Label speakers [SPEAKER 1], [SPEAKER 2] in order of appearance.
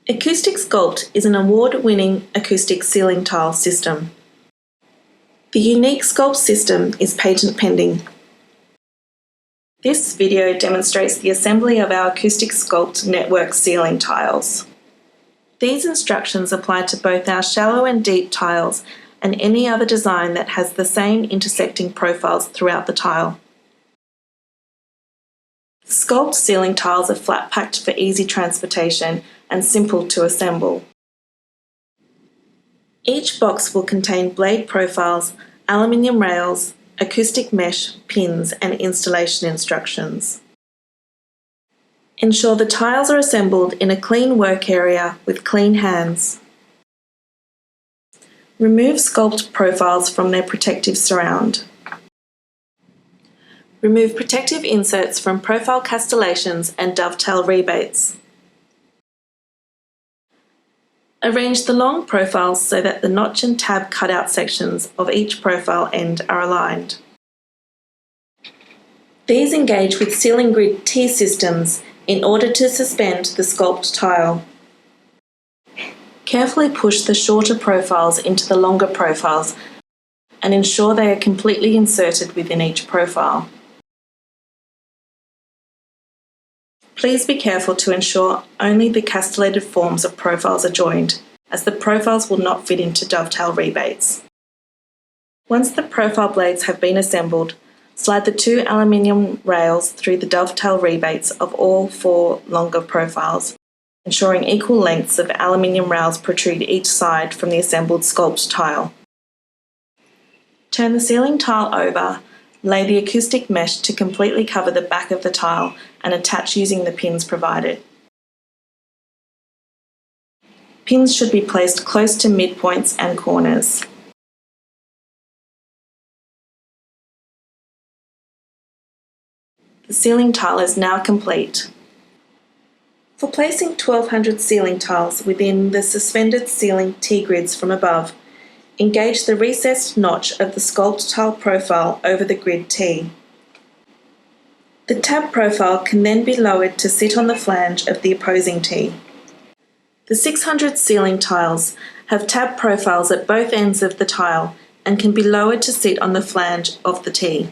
[SPEAKER 1] Ecoustic Sculpt is an award-winning acoustic ceiling tile system. The unique Sculpt system is patent pending. This video demonstrates the assembly of our Ecoustic Sculpt Network ceiling tiles. These instructions apply to both our shallow and deep tiles and any other design that has the same intersecting profiles throughout the tile. Sculpt ceiling tiles are flat packed for easy transportation and simple to assemble. Each box will contain blade profiles, aluminium rails, acoustic mesh, pins and installation instructions. Ensure the tiles are assembled in a clean work area with clean hands. Remove Sculpt profiles from their protective surround. Remove protective inserts from profile castellations and dovetail rebates. Arrange the long profiles so that the notch and tab cutout sections of each profile end are aligned. These engage with ceiling grid T systems in order to suspend the Sculpt tile. Carefully push the shorter profiles into the longer profiles and ensure they are completely inserted within each profile. Please be careful to ensure only the castellated forms of profiles are joined, as the profiles will not fit into dovetail rebates. Once the profile blades have been assembled, slide the two aluminium rails through the dovetail rebates of all 4 longer profiles, ensuring equal lengths of aluminium rails protrude each side from the assembled Sculpt tile. Turn the ceiling tile over. Lay the acoustic mesh to completely cover the back of the tile and attach using the pins provided. Pins should be placed close to midpoints and corners. The ceiling tile is now complete. For placing 1200 ceiling tiles within the suspended ceiling T-grids from above, engage the recessed notch of the Sculpt tile profile over the grid T. The tab profile can then be lowered to sit on the flange of the opposing T. The 600 ceiling tiles have tab profiles at both ends of the tile and can be lowered to sit on the flange of the T.